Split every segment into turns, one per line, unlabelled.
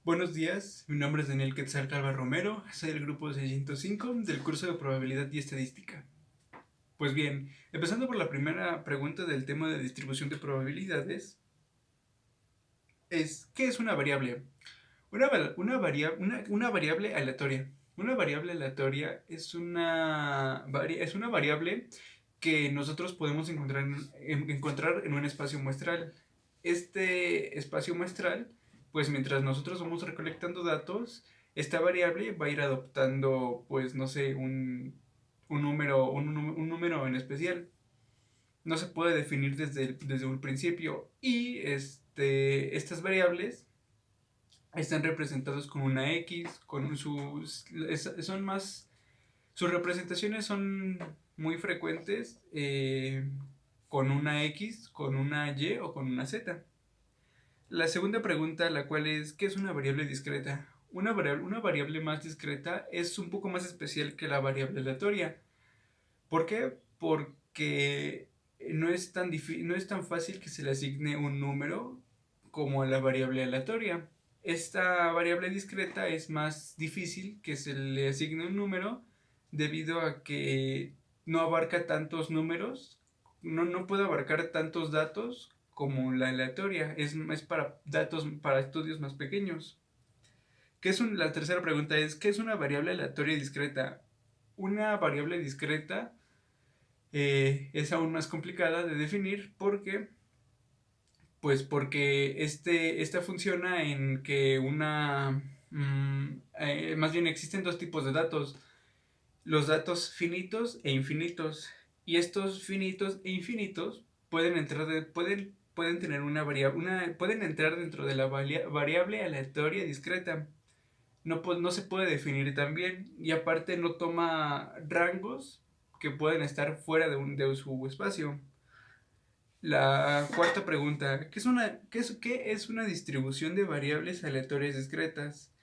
Buenos días, mi nombre es Daniel Quetzal Calva Romero, soy del grupo 605 del curso de Probabilidad y Estadística. Pues bien, empezando por la primera pregunta del tema de distribución de probabilidades, ¿qué es una variable? Una variable aleatoria. Una variable aleatoria es una variable que nosotros podemos encontrar en un espacio muestral. Este espacio muestral, pues mientras nosotros vamos recolectando datos, esta variable va a ir adoptando, pues no sé, un número en especial. No se puede definir desde un principio y estas variables están representados con una X, son más, sus representaciones son muy frecuentes con una X, con una Y o con una Z. La segunda pregunta, la cual es, ¿qué es una variable discreta? Una variable más discreta es un poco más especial que la variable aleatoria. ¿Por qué? Porque no es tan fácil que se le asigne un número como a la variable aleatoria. Esta variable discreta es más difícil que se le asigne un número debido a que no abarca tantos números, no puede abarcar tantos datos como la aleatoria. Es para datos, para estudios más pequeños. La tercera pregunta es, ¿qué es una variable aleatoria discreta? Una variable discreta es aún más complicada de definir porque esta funciona en que más bien existen dos tipos de datos, los datos finitos e infinitos, y estos finitos e infinitos pueden tener pueden entrar dentro de la variable aleatoria discreta. No se puede definir tan bien y aparte no toma rangos que pueden estar fuera de su espacio. La cuarta pregunta, ¿qué es una distribución de variables aleatorias discretas?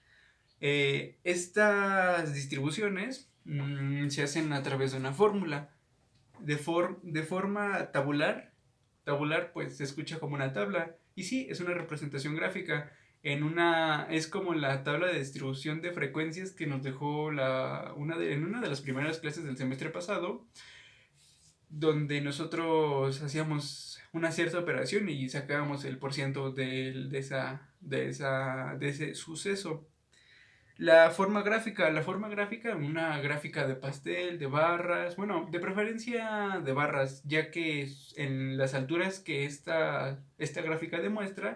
Estas distribuciones se hacen a través de una fórmula. De forma tabular pues se escucha como una tabla. Y sí, es una representación gráfica. Es como la tabla de distribución de frecuencias que nos dejó en una de las primeras clases del semestre pasado, donde nosotros hacíamos una cierta operación y sacábamos el porciento de ese suceso. La forma gráfica, una gráfica de pastel, de barras, bueno, de preferencia de barras, ya que en las alturas que esta gráfica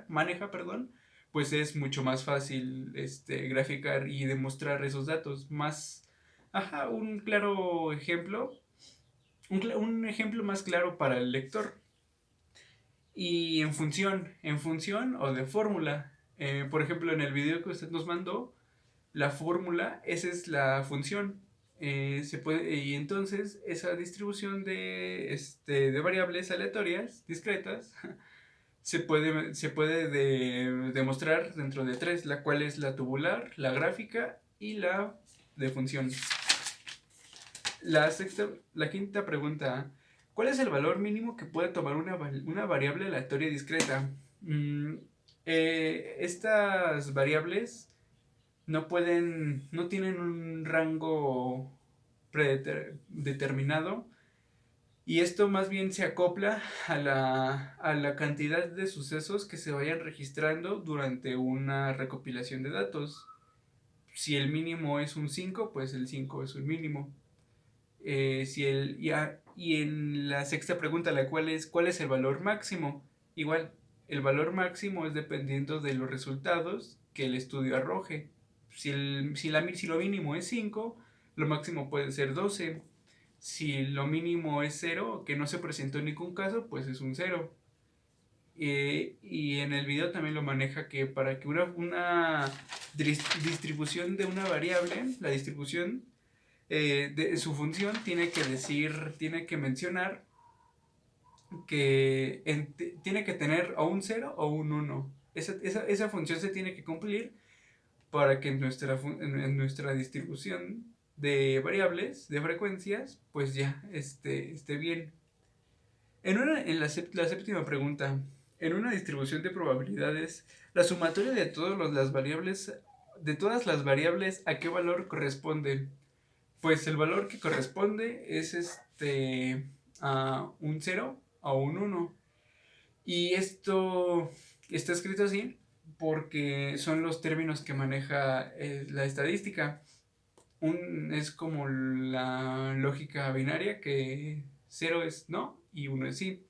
maneja, perdón, pues es mucho más fácil graficar y demostrar esos datos. Un claro ejemplo, un ejemplo más claro para el lector. Y en función o de fórmula. Por ejemplo, en el video que usted nos mandó, la fórmula, esa es la función. Y entonces esa distribución de variables aleatorias, discretas, se puede demostrar dentro de tres, la cual es la tubular, la gráfica y la de función. La quinta pregunta, ¿cuál es el valor mínimo que puede tomar una variable aleatoria discreta? Estas variables no tienen un rango predeterminado y esto más bien se acopla a la cantidad de sucesos que se vayan registrando durante una recopilación de datos. Si el mínimo es un 5 pues el 5 es un mínimo. Y en la sexta pregunta, ¿cuál es el valor máximo? Igual, el valor máximo es dependiendo de los resultados que el estudio arroje. Si lo mínimo es 5, lo máximo puede ser 12. Si lo mínimo es 0, que no se presentó en ningún caso, pues es un 0. Y en el video también lo maneja que para que una distribución de una variable, la distribución de su función tiene que mencionar tiene que tener o un 0 o un 1. Esa función se tiene que cumplir para que en nuestra distribución de variables, de frecuencias, pues ya esté bien. La séptima pregunta, En una distribución de probabilidades, la sumatoria de de todas las variables, ¿a qué valor corresponde? Pues el valor que corresponde es a un cero o un uno. Y esto está escrito así porque son los términos que maneja la estadística. Es como la lógica binaria, que cero es no y uno es sí.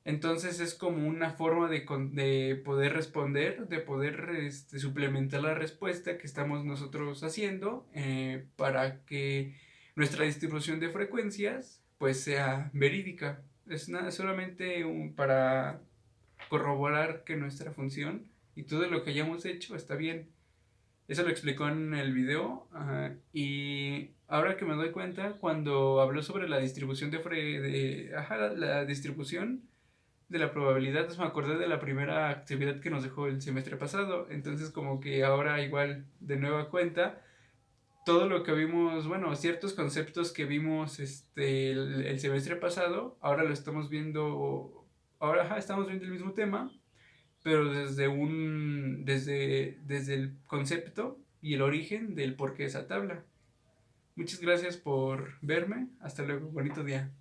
Entonces es como una forma de poder responder, de poder suplementar la respuesta que estamos nosotros haciendo, para que nuestra distribución de frecuencias pues sea verídica. Es nada, solamente para corroborar que nuestra función y todo lo que hayamos hecho está bien. Eso lo explicó en el video, y ahora que me doy cuenta, cuando habló sobre la distribución la distribución de la probabilidad, pues me acordé de la primera actividad que nos dejó el semestre pasado. Entonces como que ahora igual de nueva cuenta todo lo que vimos, bueno, ciertos conceptos que vimos el semestre pasado, ahora lo estamos viendo, ahora estamos viendo el mismo tema, pero desde el concepto y el origen del por qué esa tabla. Muchas gracias por verme, hasta luego, bonito día.